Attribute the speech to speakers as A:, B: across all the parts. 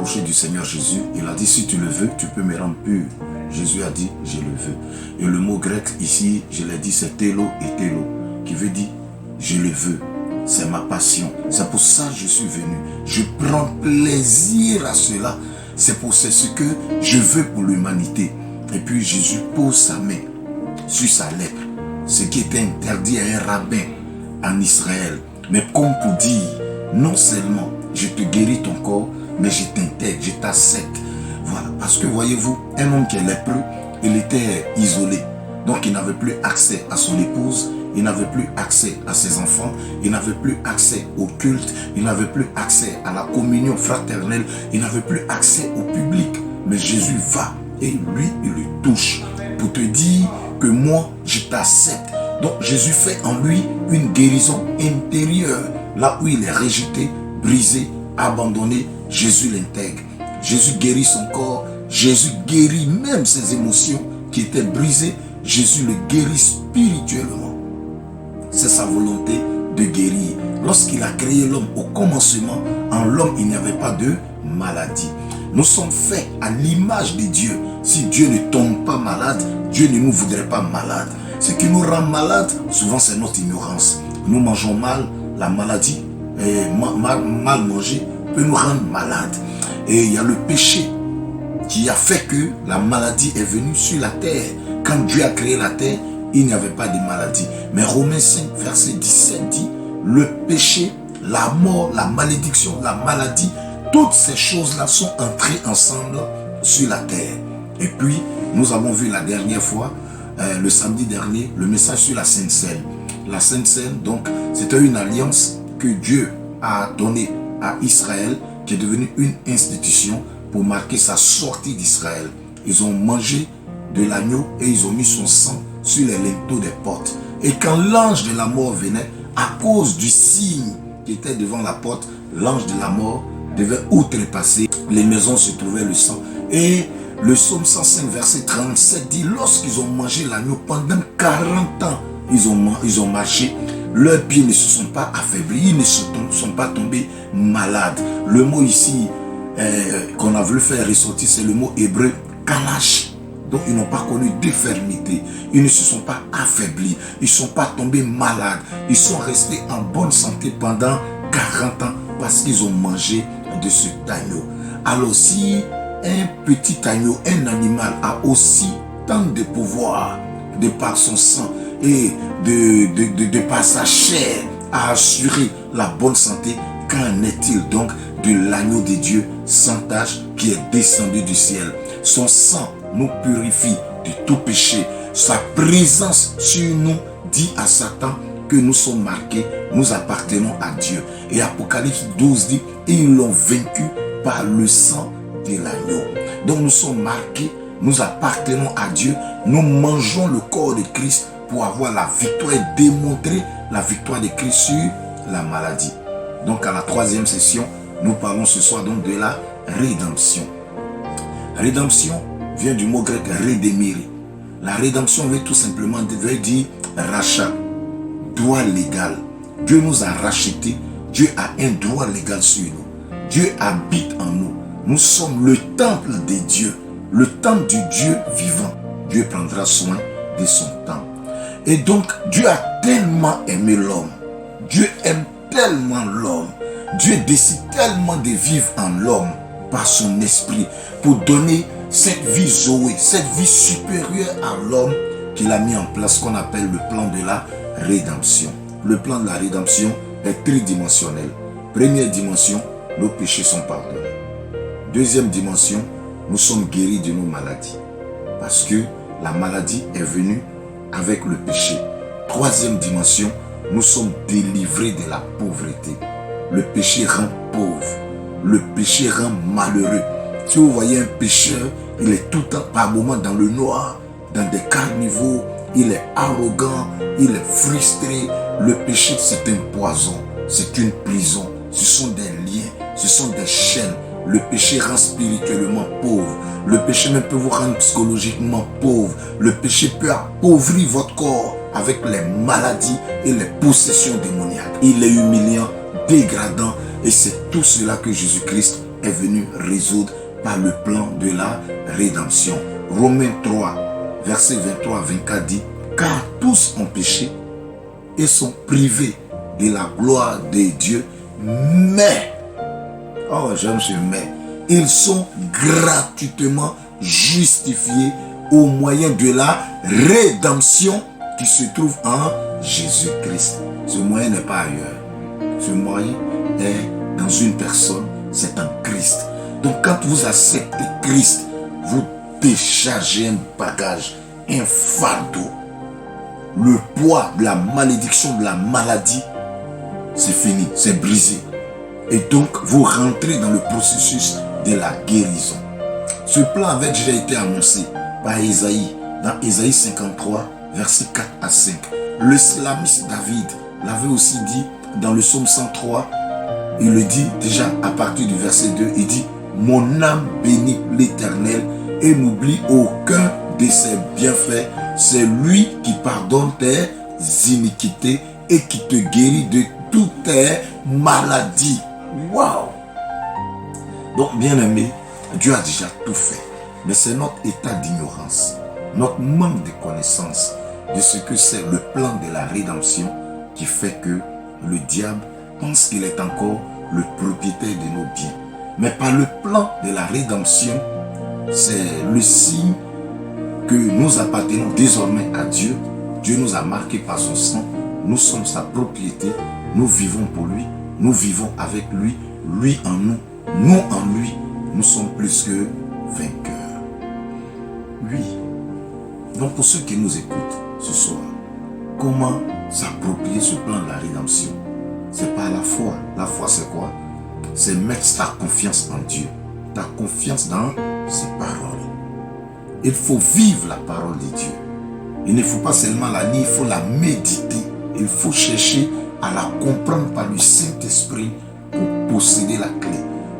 A: approché du Seigneur Jésus. Il a dit, si tu le veux, tu peux me rendre pur. Jésus a dit, je le veux. Et le mot grec ici, je l'ai dit, c'est télo et télo, qui veut dire, je le veux. C'est ma passion. C'est pour ça que je suis venu. Je prends plaisir à cela. C'est ce que je veux pour l'humanité. Et puis Jésus pose sa main sur sa lèpre. Ce qui était interdit à un rabbin en Israël. Mais comme pour dire, non seulement je te guéris ton corps, mais je t'intègre, je t'accepte. Voilà. Parce que voyez-vous, un homme qui est lépreux, il était isolé. Donc il n'avait plus accès à son épouse, il n'avait plus accès à ses enfants, il n'avait plus accès au culte, il n'avait plus accès à la communion fraternelle, il n'avait plus accès au public. Mais Jésus va et lui, il le touche pour te dire que moi, je t'accepte. Donc Jésus fait en lui une guérison intérieure. Là où il est rejeté, brisé, abandonné, Jésus l'intègre. Jésus guérit son corps, Jésus guérit même ses émotions qui étaient brisées. Jésus le guérit spirituellement. C'est sa volonté de guérir. Lorsqu'il a créé l'homme au commencement, en l'homme il n'y avait pas de maladie. Nous sommes faits à l'image de Dieu. Si Dieu ne tombe pas malade, Dieu ne nous voudrait pas malade. Ce qui nous rend malade, souvent c'est notre ignorance. Nous mangeons mal, la maladie, mal manger peut nous rendre malades. Et il y a le péché qui a fait que la maladie est venue sur la terre. Quand Dieu a créé la terre, il n'y avait pas de maladie. Mais Romains 5, verset 17 dit, le péché, la mort, la malédiction, la maladie, toutes ces choses-là sont entrées ensemble sur la terre. Et puis, nous avons vu la dernière fois, le samedi dernier, le message sur la Sainte Seine. La Sainte Seine, donc, c'était une alliance que Dieu a donnée à Israël, qui est devenue une institution pour marquer sa sortie d'Israël. Ils ont mangé de l'agneau et ils ont mis son sang sur les linteaux des portes. Et quand l'ange de la mort venait, à cause du signe qui était devant la porte, l'ange de la mort devait outrepasser les maisons où se trouvait le sang. Et le psaume 105 verset 37 dit, lorsqu'ils ont mangé l'agneau pendant 40 ans, ils ont marché, leurs pieds ne se sont pas affaiblis, ils ne sont pas tombés malades. Le mot ici qu'on a voulu faire ressortir, c'est le mot hébreu kalash. Donc ils n'ont pas connu d'infirmité, ils ne se sont pas affaiblis, ils ne sont pas tombés malades, ils sont restés en bonne santé pendant 40 ans parce qu'ils ont mangé de cet agneau. Alors si un petit agneau, un animal a aussi tant de pouvoir de par son sang et de par sa chair à assurer la bonne santé, qu'en est-il donc de l'agneau de Dieu sans tache qui est descendu du ciel? Son sang nous purifie de tout péché. Sa présence sur nous dit à Satan que nous sommes marqués, nous appartenons à Dieu. Et Apocalypse 12 dit, et ils l'ont vaincu par le sang de l'agneau. Donc nous sommes marqués, nous appartenons à Dieu, nous mangeons le corps de Christ pour avoir la victoire et démontrer la victoire de Christ sur la maladie. Donc à la troisième session, nous parlons ce soir donc de la rédemption. Rédemption vient du mot grec redemir. La rédemption veut tout simplement dire rachat, droit légal. Dieu nous a rachetés, Dieu a un droit légal sur nous. Dieu habite en nous. Nous sommes le temple de Dieu, le temple du Dieu vivant. Dieu prendra soin de son temple. Et donc, Dieu a tellement aimé l'homme. Dieu aime tellement l'homme. Dieu décide tellement de vivre en l'homme par son esprit pour donner cette vie Zoé, cette vie supérieure à l'homme qu'il a mis en place, qu'on appelle le plan de la rédemption. Le plan de la rédemption est tridimensionnel. Première dimension, nos péchés sont pardonnés. Deuxième dimension, nous sommes guéris de nos maladies. Parce que la maladie est venue avec le péché. Troisième dimension, nous sommes délivrés de la pauvreté. Le péché rend pauvre. Le péché rend malheureux. Si vous voyez un pécheur, il est tout le temps par moment dans le noir, dans des carnivores, il est arrogant, il est frustré. Le péché, c'est un poison, c'est une prison, ce sont des liens, ce sont des chaînes. Le péché rend spirituellement pauvre. Le péché même peut vous rendre psychologiquement pauvre. Le péché peut appauvrir votre corps avec les maladies et les possessions démoniaques. Il est humiliant, dégradant, et c'est tout cela que Jésus-Christ est venu résoudre par le plan de la rédemption. Romains 3, verset 23 à 24 dit, car tous ont péché et sont privés de la gloire de Dieu, mais, oh j'aime ce mais, ils sont gratuitement justifiés au moyen de la rédemption qui se trouve en Jésus-Christ. Ce moyen n'est pas ailleurs. Ce moyen est dans une personne, c'est en Christ. Donc quand vous acceptez Christ, vous déchargez un bagage, un fardeau. Le poids de la malédiction, de la maladie, c'est fini, c'est brisé. Et donc vous rentrez dans le processus de la guérison. Ce plan avait déjà été annoncé par Ésaïe, dans Ésaïe 53, versets 4 à 5. Le psalmiste David l'avait aussi dit dans le psaume 103. Il le dit déjà à partir du verset 2. Il dit, mon âme bénit l'Éternel et n'oublie aucun de ses bienfaits. C'est lui qui pardonne tes iniquités et qui te guérit de toutes tes maladies. Waouh! Donc, bien aimé, Dieu a déjà tout fait. Mais c'est notre état d'ignorance, notre manque de connaissance de ce que c'est le plan de la rédemption qui fait que le diable pense qu'il est encore le propriétaire de nos biens. Mais par le plan de la rédemption, c'est le signe que nous appartenons désormais à Dieu. Dieu nous a marqués par son sang. Nous sommes sa propriété. Nous vivons pour lui. Nous vivons avec lui. Lui en nous. Nous en lui. Nous sommes plus que vainqueurs. Oui. Donc pour ceux qui nous écoutent ce soir, comment s'approprier ce plan de la rédemption? C'est pas la foi. La foi c'est quoi? C'est mettre ta confiance en Dieu. Ta confiance dans ses paroles. Il faut vivre la parole de Dieu. Il ne faut pas seulement la lire, il faut la méditer. Il faut chercher à la comprendre par le Saint-Esprit pour posséder la clé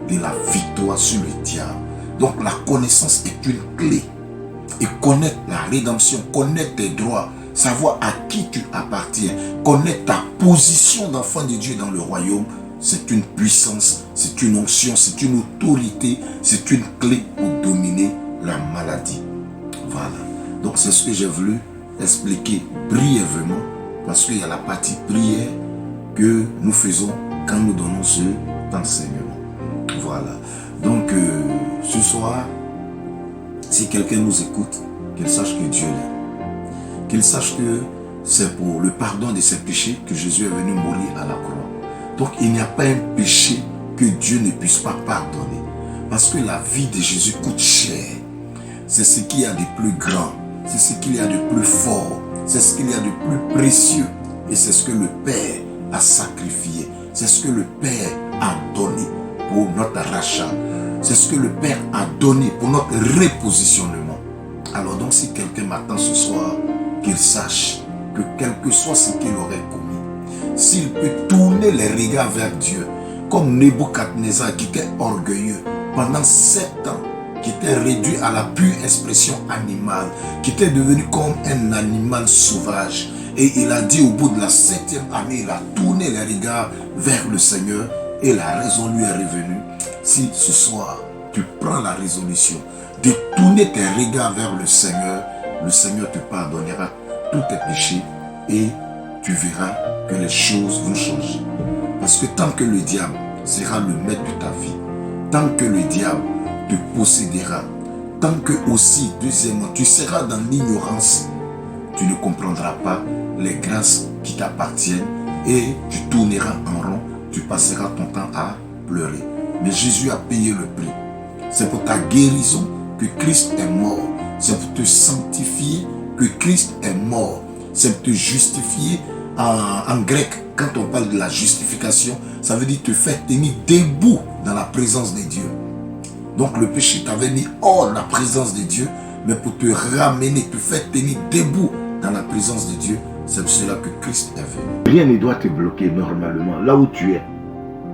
A: de la victoire sur le diable. Donc la connaissance est une clé. Et connaître la rédemption, connaître tes droits, savoir à qui tu appartiens, connaître ta position d'enfant de Dieu dans le royaume, c'est une puissance, c'est une onction, c'est une autorité, c'est une clé pour dominer la maladie. Voilà. Donc c'est ce que j'ai voulu expliquer brièvement, parce qu'il y a la partie prière que nous faisons quand nous donnons ce enseignement. Voilà. Donc ce soir, si quelqu'un nous écoute, qu'il sache que Dieu l'est. Qu'il sache que c'est pour le pardon de ses péchés que Jésus est venu mourir à la croix. Donc il n'y a pas un péché que Dieu ne puisse pas pardonner. Parce que la vie de Jésus coûte cher. C'est ce qu'il y a de plus grand. C'est ce qu'il y a de plus fort. C'est ce qu'il y a de plus précieux. Et c'est ce que le Père a sacrifié. C'est ce que le Père a donné pour notre rachat. C'est ce que le Père a donné pour notre repositionnement. Alors donc si quelqu'un m'attend ce soir, qu'il sache que quel que soit ce qu'il aurait commis, s'il peut tourner les regards vers Dieu, comme Nebuchadnezzar qui était orgueilleux pendant 7 ans, qui était réduit à la pure expression animale, qui était devenu comme un animal sauvage. Et il a dit au bout de la 7e année, il a tourné les regards vers le Seigneur et la raison lui est revenue. Si ce soir, tu prends la résolution de tourner tes regards vers le Seigneur te pardonnera tous tes péchés et tu verras que les choses vont changer. Parce que tant que le diable sera le maître de ta vie, tant que le diable te possédera, tant que aussi, deuxièmement, tu seras dans l'ignorance, tu ne comprendras pas les grâces qui t'appartiennent et tu tourneras en rond, tu passeras ton temps à pleurer. Mais Jésus a payé le prix. C'est pour ta guérison que Christ est mort. C'est pour te sanctifier que Christ est mort. C'est pour te justifier. En grec, quand on parle de la justification, ça veut dire te faire tenir debout dans la présence de Dieu. Donc le péché t'avait mis hors de la présence de Dieu, mais pour te ramener, te faire tenir debout dans la présence de Dieu, c'est pour cela que Christ est venu. Rien ne doit te bloquer normalement, là où tu es,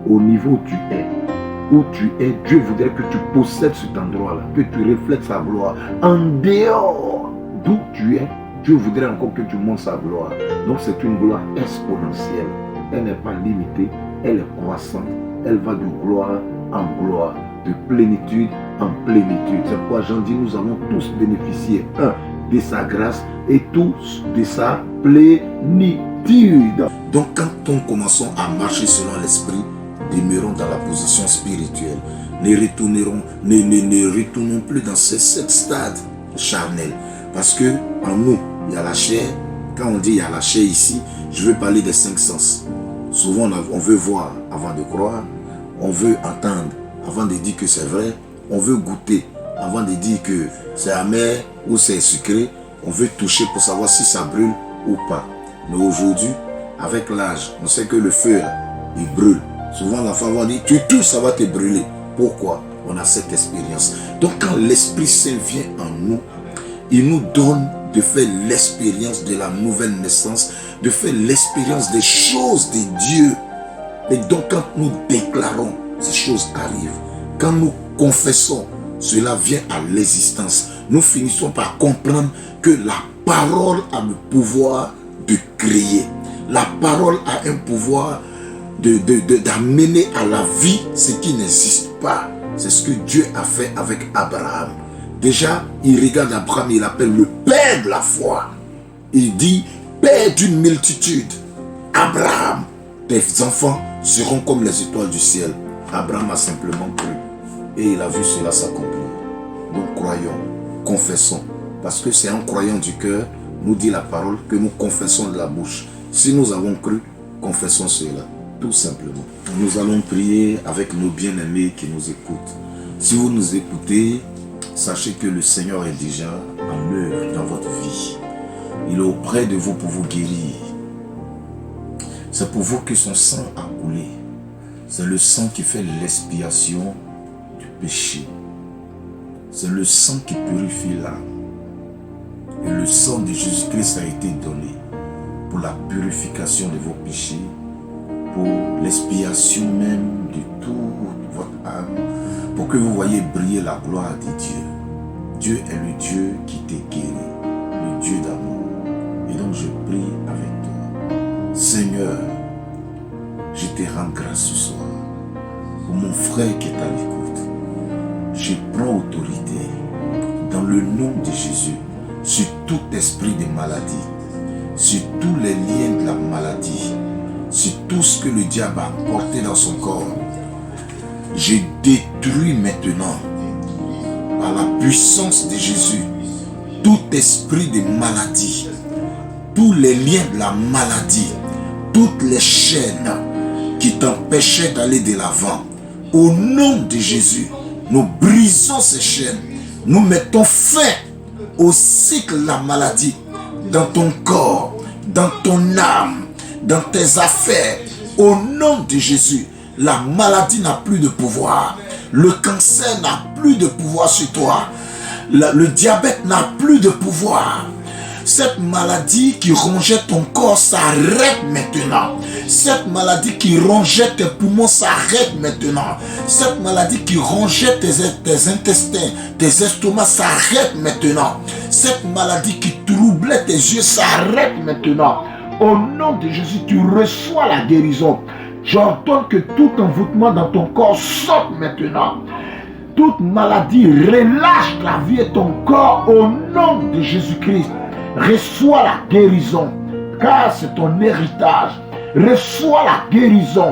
A: au niveau où tu es. Où tu es, Dieu voudrait que tu possèdes cet endroit-là, que tu reflètes sa gloire. En dehors d'où tu es, Dieu voudrait encore que tu montes sa gloire. Donc c'est une gloire exponentielle. Elle n'est pas limitée, elle est croissante. Elle va de gloire en gloire. de plénitude en plénitude. C'est pourquoi Jean dit, nous allons tous bénéficier, de sa grâce et tous de sa plénitude. Donc quand nous commençons à marcher selon l'esprit, demeurons dans la position spirituelle. Ne retournons plus dans ce stade charnel. Parce que en nous, il y a la chair. Quand on dit il y a la chair ici, je veux parler des 5 sens. Souvent, on veut voir avant de croire. On veut entendre avant de dire que c'est vrai. On veut goûter avant de dire que c'est amer ou c'est sucré. On veut toucher pour savoir si ça brûle ou pas. Mais aujourd'hui, avec l'âge, on sait que le feu, là, il brûle. Souvent, l'enfant va dire, tu touches, ça va te brûler. Pourquoi? On a cette expérience. Donc, quand l'Esprit Saint vient en nous, il nous donne de faire l'expérience de la nouvelle naissance, de faire l'expérience des choses de Dieu. Et donc, quand nous déclarons, ces choses arrivent. Quand nous confessons, cela vient à l'existence. Nous finissons par comprendre que la parole a le pouvoir de créer. La parole a un pouvoir d'amener à la vie ce qui n'existe pas. C'est ce que Dieu a fait avec Abraham. Déjà, il regarde Abraham, il l'appelle le père de la foi. Il dit, père d'une multitude. Abraham, tes enfants seront comme les étoiles du ciel. Abraham a simplement cru. Et il a vu cela s'accomplir. Donc croyons, confessons. Parce que c'est en croyant du cœur, nous dit la parole, que nous confessons de la bouche. Si nous avons cru, confessons cela. Tout simplement. Nous allons prier avec nos bien-aimés qui nous écoutent. Si vous nous écoutez, sachez que le Seigneur est déjà en œuvre dans votre vie. Il est auprès de vous pour vous guérir. C'est pour vous que son sang a coulé. C'est le sang qui fait l'expiation du péché. C'est le sang qui purifie l'âme. Et le sang de Jésus-Christ a été donné pour la purification de vos péchés, pour l'expiation même de toute votre âme, pour que vous voyez briller la gloire de Dieu. Dieu est le Dieu qui te guérit, le Dieu d'amour. Et donc je prie avec toi. Seigneur, je te rends grâce ce soir pour mon frère qui est à l'écoute. Je prends autorité dans le nom de Jésus sur tout esprit de maladie, sur tous les liens de la maladie, sur tout ce que le diable a porté dans son corps. Je détruis maintenant, par la puissance de Jésus, tout esprit de maladie, tous les liens de la maladie, toutes les chaînes qui t'empêchaient d'aller de l'avant. Au nom de Jésus, nous brisons ces chaînes. Nous mettons fin au cycle de la maladie dans ton corps, dans ton âme, dans tes affaires. Au nom de Jésus, la maladie n'a plus de pouvoir. Le cancer n'a plus de pouvoir sur toi. Le diabète n'a plus de pouvoir. Cette maladie qui rongeait ton corps s'arrête maintenant. Cette maladie qui rongeait tes poumons s'arrête maintenant. Cette maladie qui rongeait tes intestins, tes estomacs s'arrête maintenant. Cette maladie qui troublait tes yeux s'arrête maintenant. Au nom de Jésus, tu reçois la guérison. J'ordonne que tout envoûtement dans ton corps sorte maintenant. Toute maladie relâche ta vie et ton corps au nom de Jésus-Christ. Reçois la guérison, car c'est ton héritage. Reçois la guérison,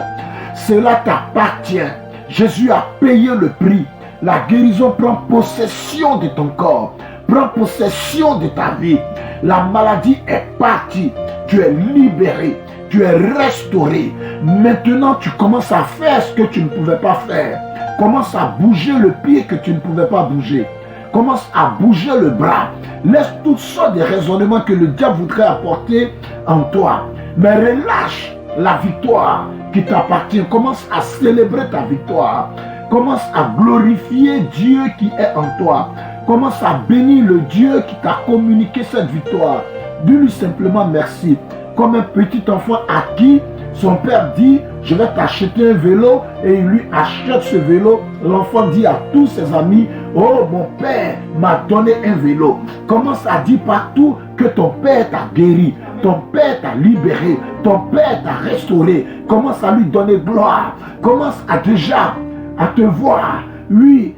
A: cela t'appartient. Jésus a payé le prix. La guérison prend possession de ton corps, prend possession de ta vie. La maladie est partie, tu es libéré, tu es restauré. Maintenant, tu commences à faire ce que tu ne pouvais pas faire. Commence à bouger le pied que tu ne pouvais pas bouger. Commence à bouger le bras. Laisse toutes sortes de raisonnements que le diable voudrait apporter en toi. Mais relâche la victoire qui t'appartient. Commence à célébrer ta victoire. Commence à glorifier Dieu qui est en toi. Commence à bénir le Dieu qui t'a communiqué cette victoire. Dis-lui simplement merci. Comme un petit enfant à qui son père dit, je vais t'acheter un vélo, et il lui achète ce vélo. L'enfant dit à tous ses amis, oh, mon père m'a donné un vélo. Commence à dire partout que ton père t'a guéri, ton père t'a libéré, ton père t'a restauré. Commence à lui donner gloire. Commence à déjà à te voir
B: oui,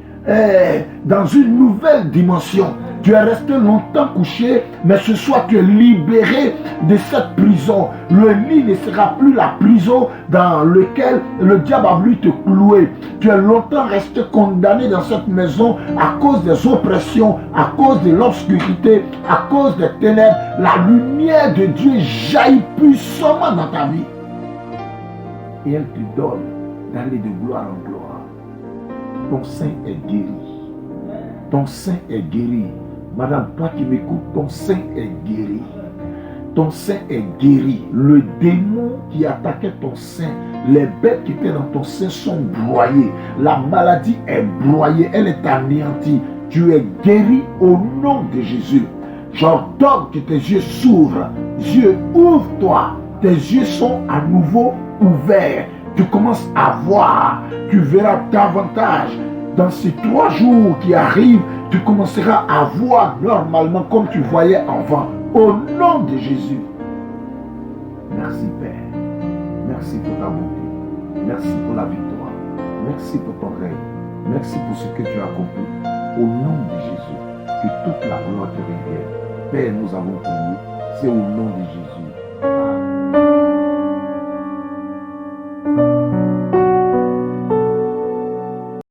B: dans une nouvelle dimension. Tu es resté longtemps couché, mais ce soir tu es libéré de cette prison. Le lit ne sera plus la prison dans laquelle le diable a voulu te clouer. Tu es longtemps resté condamné dans cette maison à cause des oppressions, à cause de l'obscurité, à cause des ténèbres. La lumière de Dieu jaillit puissamment dans ta vie. Et elle te donne d'aller de gloire en gloire. Ton sein est guéri. Ton sein est guéri. Madame, toi qui m'écoutes, ton sein est guéri. Ton sein est guéri. Le démon qui attaquait ton sein, les bêtes qui étaient dans ton sein sont broyées. La maladie est broyée, elle est anéantie. Tu es guéri au nom de Jésus. J'ordonne que tes yeux s'ouvrent. Dieu, ouvre-toi. Tes yeux sont à nouveau ouverts. Tu commences à voir. Tu verras davantage. Dans ces 3 jours qui arrivent, tu commenceras à voir normalement comme tu voyais avant. Au nom de Jésus. Merci Père. Merci pour ta bonté. Merci pour la victoire. Merci pour ton règne. Merci pour ce que tu as accompli. Au nom de Jésus. Que toute la gloire te revienne. Père, nous avons prié. C'est au nom de Jésus.